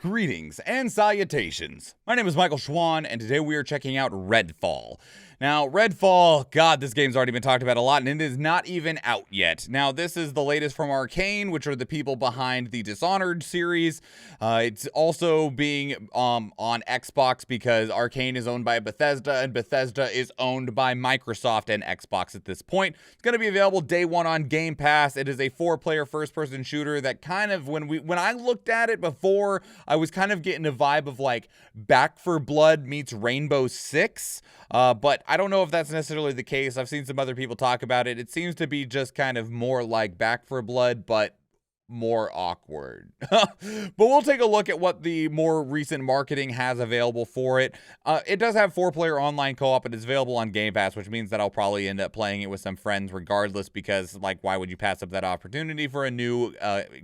Greetings and salutations. My name is Michael Schwahn, and today we are checking out Redfall. Now, Redfall, God, this game's already been talked about a lot, and it is not even out yet. Now, this is the latest from Arcane, which are the people behind the Dishonored series. It's also being on Xbox because Arcane is owned by Bethesda, and Bethesda is owned by Microsoft and Xbox at this point. It's going to be available day one on Game Pass. It is a 4-player first-person shooter that kind of, when I looked at it before, I was kind of getting a vibe of like Back 4 Blood meets Rainbow Six. But I don't know if that's necessarily the case. I've seen some other people talk about it. It seems to be just kind of more like Back 4 Blood, but more awkward. But we'll take a look at what the more recent marketing has available for it. It does have 4-player online co-op, and it's available on Game Pass, which means that I'll probably end up playing it with some friends regardless, because, like, why would you pass up that opportunity for a new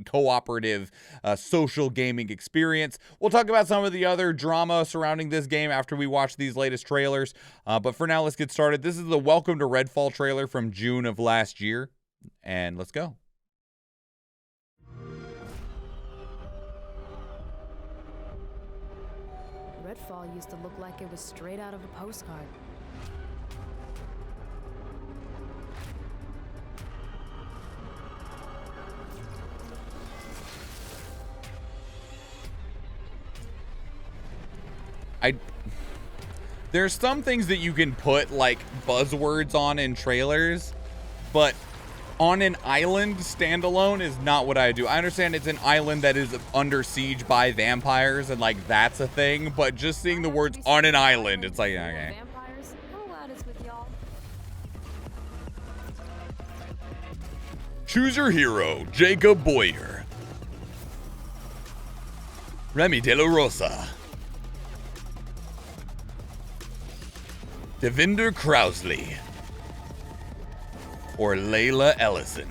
cooperative social gaming experience? We'll talk about some of the other drama surrounding this game after we watch these latest trailers. But for now, let's get started. This is the Welcome to Redfall trailer from June of last year, and let's go. Redfall used to look like it was straight out of a postcard. There's some things that you can put like buzzwords on in trailers, but on an island standalone is not what I do. I understand it's an island that is under siege by vampires and like that's a thing, but just seeing the words on an island, it's like, okay. Choose your hero, Jacob Boyer, Remy De La Rosa, Devinder Krausley, or Layla Ellison.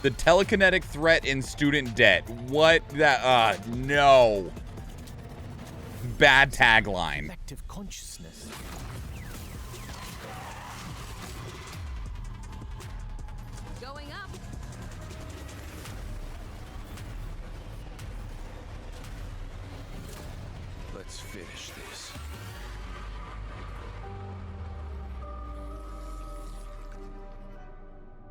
The telekinetic threat in student debt. What that? No. Bad tagline. Effective consciousness. Going up. Let's finish this.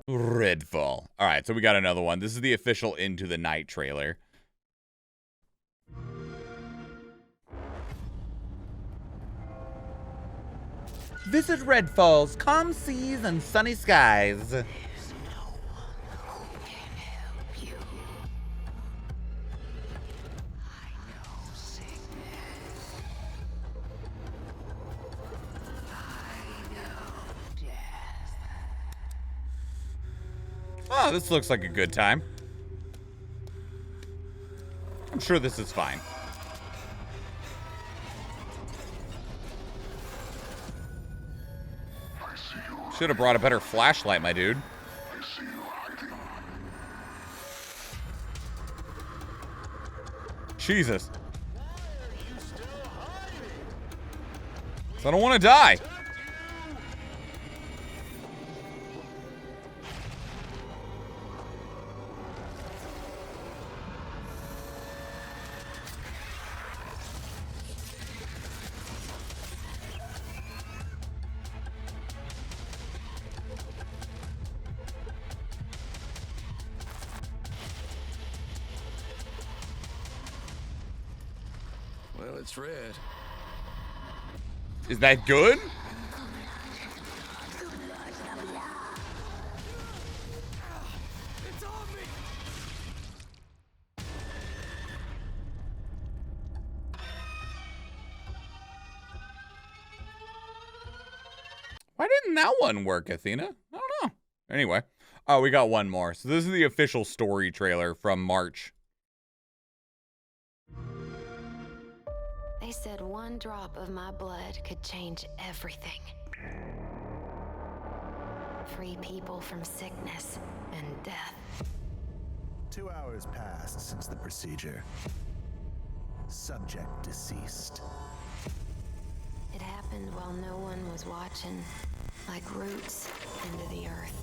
Redfall. All right, so we got another one. This is the official Into the Night trailer. Visit Redfall's calm seas and sunny skies. There's no one who can help you. I know sickness. I know death. Oh, this looks like a good time. I'm sure this is fine. Should have brought a better flashlight, my dude. Jesus. So I don't want to die. Well, it's red. Is that good? It's on me. Why didn't that one work, Athena? I don't know. Anyway. Oh, we got one more. So this is the official story trailer from March. They said one drop of my blood could change everything. Free people from sickness and death. 2 hours passed since the procedure. Subject deceased. It happened while no one was watching, like roots into the earth.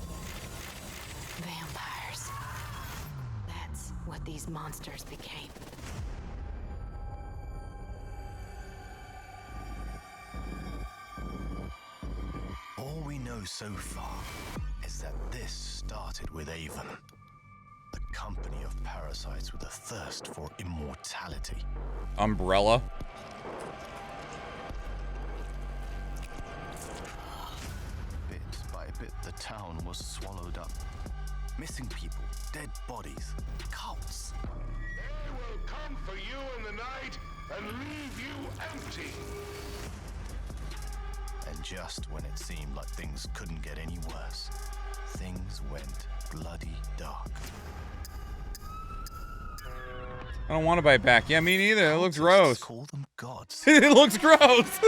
Vampires. That's what these monsters became. so far is that this started with Avon, a company of parasites with a thirst for immortality. Umbrella. Bit by bit, the town was swallowed up. Missing people, dead bodies, cults. They will come for you in the night and leave you empty. And just when it seemed like things couldn't get any worse, things went bloody dark. I don't want to bite back. Yeah, me neither. It looks gross. Call them gods. It looks gross.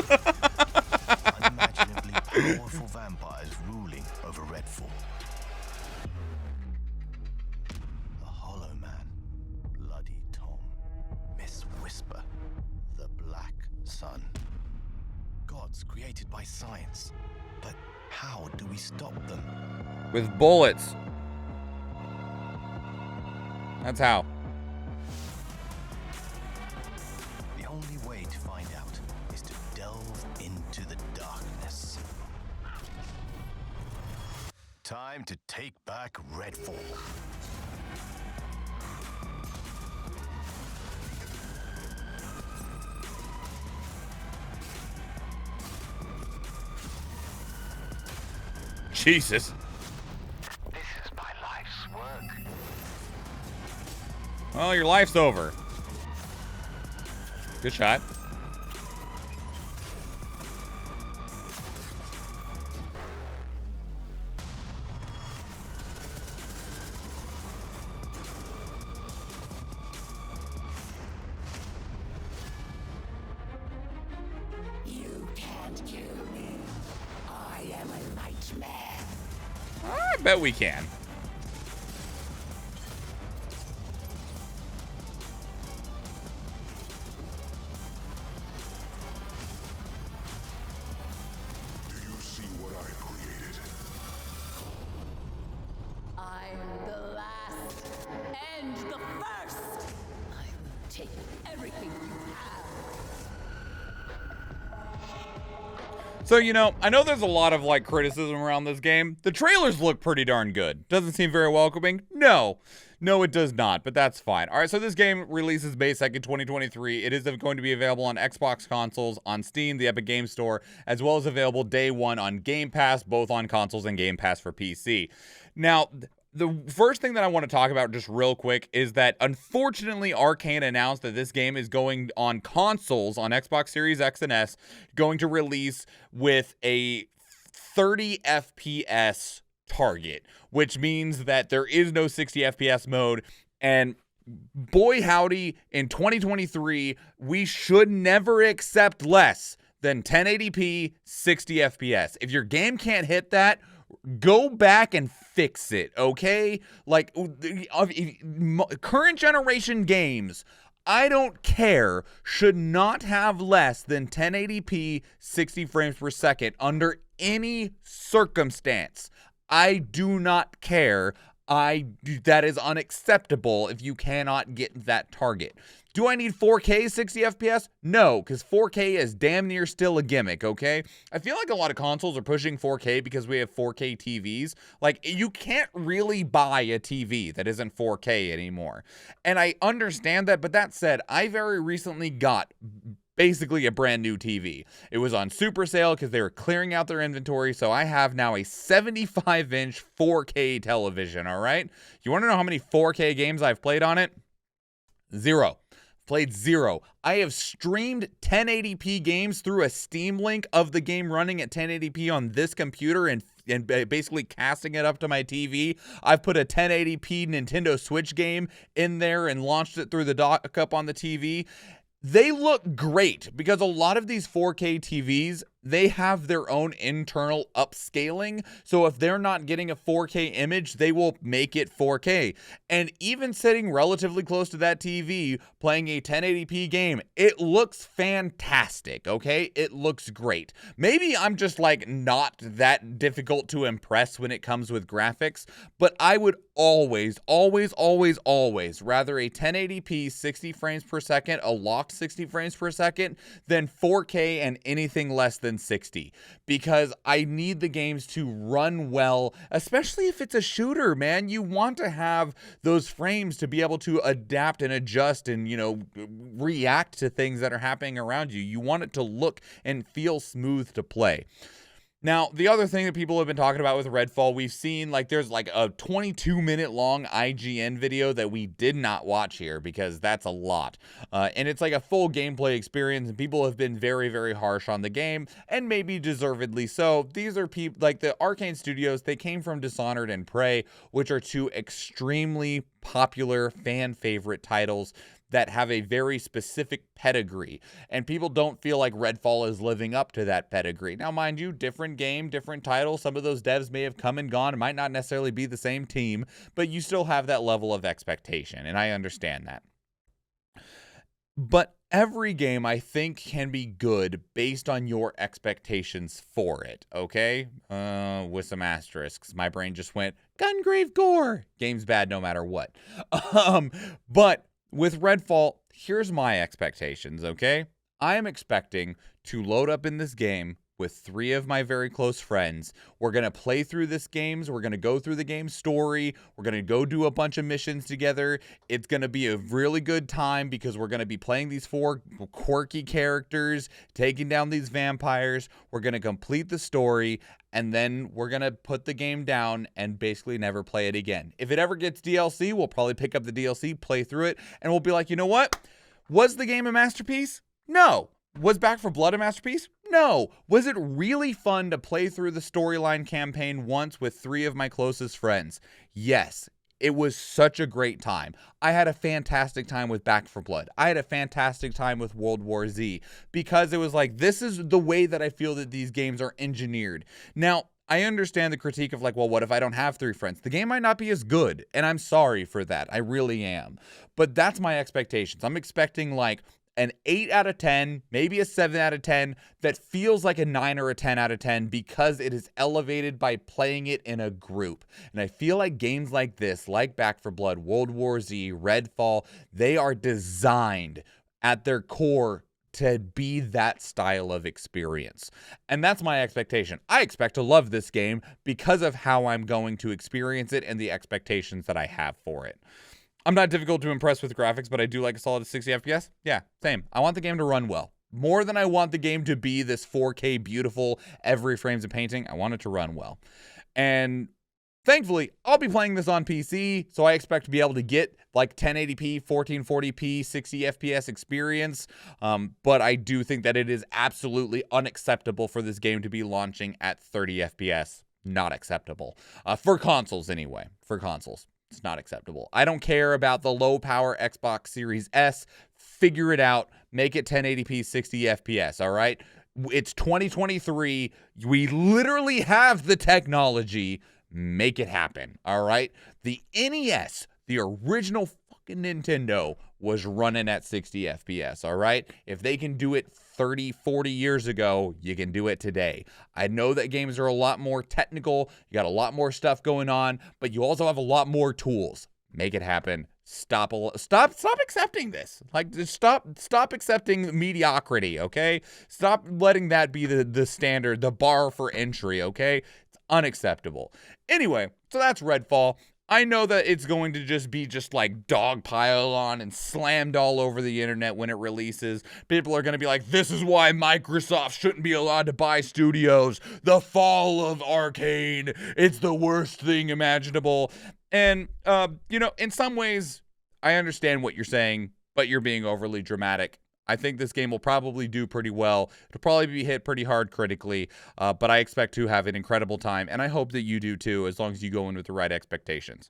Unimaginably powerful vampires ruling over Redfall. The Hollow Man, Bloody Tom, Miss Whisper, the Black Sun. Gods created by science. But how do we stop them? With bullets. That's how. The only way to find out is to delve into the darkness. Time to take back Redfall. Jesus. This is my life's work. Well, your life's over. Good shot. You can't kill me. I am a nightmare. I bet we can. Do you see what I created? I'm the last and the first. I will take everything you have. So, you know, I know there's a lot of, like, criticism around this game. The trailers look pretty darn good. Doesn't seem very welcoming? No. No, it does not, but that's fine. All right, so this game releases May 2nd, 2023. It is going to be available on Xbox consoles, on Steam, the Epic Games Store, as well as available day one on Game Pass, both on consoles and Game Pass for PC. Now, the first thing that I want to talk about just real quick is that unfortunately Arcane announced that this game is going on consoles on Xbox Series X and S, going to release with a 30 FPS target, which means that there is no 60 FPS mode. And boy howdy, in 2023, we should never accept less than 1080p 60 FPS. If your game can't hit that, go back and fix it, okay? Like, current generation games, I don't care, should not have less than 1080p 60 frames per second under any circumstance. I do not care. That is unacceptable if you cannot get that target. Do I need 4K 60 FPS? No, because 4K is damn near still a gimmick, okay? I feel like a lot of consoles are pushing 4K because we have 4K TVs. Like, you can't really buy a TV that isn't 4K anymore. And I understand that, but that said, I very recently got basically a brand new TV. It was on super sale because they were clearing out their inventory, so I have now a 75-inch 4K television, all right? You want to know how many 4K games I've played on it? Zero. Played zero. I have streamed 1080p games through a Steam link of the game running at 1080p on this computer and basically casting it up to my TV. I've put a 1080p Nintendo Switch game in there and launched it through the dock up on the TV. They look great because a lot of these 4K TVs, they have their own internal upscaling. So if they're not getting a 4K image, they will make it 4K. And even sitting relatively close to that TV, playing a 1080p game, it looks fantastic, okay? It looks great. Maybe I'm just like not that difficult to impress when it comes with graphics, but I would always rather a 1080p 60 frames per second, a locked 60 frames per second, than 4K and anything less than 1060 because I need the games to run well, especially if it's a shooter, man. You want to have those frames to be able to adapt and adjust and, you know, react to things that are happening around you. You want it to look and feel smooth to play. Now, the other thing that people have been talking about with Redfall, we've seen, like, there's like a 22-minute long IGN video that we did not watch here because that's a lot. And it's like a full gameplay experience, and people have been very, very harsh on the game, and maybe deservedly so. These are people, like the Arcane Studios, they came from Dishonored and Prey, which are two extremely popular fan favorite titles that have a very specific pedigree, and people don't feel like Redfall is living up to that pedigree. Now, mind you, different game, different title. Some of those devs may have come and gone. It might not necessarily be the same team, but you still have that level of expectation, and I understand that. But every game, I think, can be good based on your expectations for it, okay? With some asterisks. My brain just went, Gungrave Gore! Game's bad no matter what. But with Redfall, here's my expectations, okay? I am expecting to load up in this game with 3 of my very close friends. We're going to play through this game. We're going to go through the game's story. We're going to go do a bunch of missions together. It's going to be a really good time because we're going to be playing these 4 quirky characters, taking down these vampires. We're going to complete the story, and then we're going to put the game down and basically never play it again. If it ever gets DLC, we'll probably pick up the DLC, play through it, and we'll be like, you know what? Was the game a masterpiece? No. Was Back 4 Blood a masterpiece? No. Was it really fun to play through the storyline campaign once with 3 of my closest friends? Yes. It was such a great time. I had a fantastic time with Back 4 Blood. I had a fantastic time with World War Z because it was like, this is the way that I feel that these games are engineered. Now, I understand the critique of like, well, what if I don't have 3 friends? The game might not be as good, and I'm sorry for that. I really am. But that's my expectations. I'm expecting like an 8 out of 10, maybe a 7 out of 10 that feels like a 9 or a 10 out of 10 because it is elevated by playing it in a group. And I feel like games like this, like Back 4 Blood, World War Z, Redfall, they are designed at their core to be that style of experience. And that's my expectation. I expect to love this game because of how I'm going to experience it and the expectations that I have for it. I'm not difficult to impress with graphics, but I do like a solid 60 FPS. Yeah, same. I want the game to run well. More than I want the game to be this 4K beautiful, every frame's a painting, I want it to run well. And thankfully, I'll be playing this on PC, so I expect to be able to get like 1080p, 1440p, 60 FPS experience. But I do think that it is absolutely unacceptable for this game to be launching at 30 FPS. Not acceptable. For consoles anyway. For consoles. It's not acceptable. I don't care about the low power Xbox Series S. Figure it out. Make it 1080p, 60 FPS, all right? It's 2023. We literally have the technology. Make it happen, all right? The NES, the original fucking Nintendo, was running at 60 FPS, all right? If they can do it 30, 40 years ago, you can do it today. I know that games are a lot more technical. You got a lot more stuff going on, but you also have a lot more tools. Make it happen. Stop accepting this. Like, just stop accepting mediocrity, okay? Stop letting that be the standard, the bar for entry, okay? It's unacceptable. Anyway, so that's Redfall. I know that it's going to just be like dog pile on and slammed all over the internet when it releases. People are going to be like, this is why Microsoft shouldn't be allowed to buy studios. The fall of Arcane. It's the worst thing imaginable. And, you know, in some ways, I understand what you're saying, but you're being overly dramatic. I think this game will probably do pretty well. It'll probably be hit pretty hard critically, but I expect to have an incredible time, and I hope that you do too, as long as you go in with the right expectations.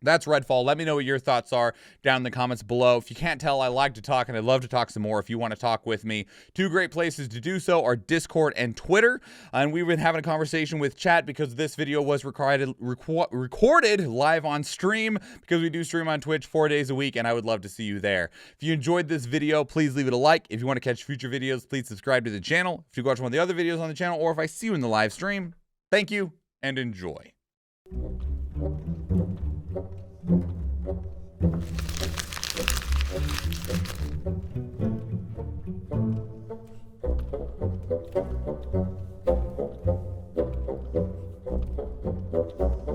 That's Redfall. Let me know what your thoughts are down in the comments below. If you can't tell, I like to talk, and I'd love to talk some more if you want to talk with me. 2 great places to do so are Discord and Twitter. And we've been having a conversation with chat because this video was recorded live on stream because we do stream on Twitch 4 days a week, and I would love to see you there. If you enjoyed this video, please leave it a like. If you want to catch future videos, please subscribe to the channel. If you watch one of the other videos on the channel, or if I see you in the live stream, thank you and enjoy. Bye.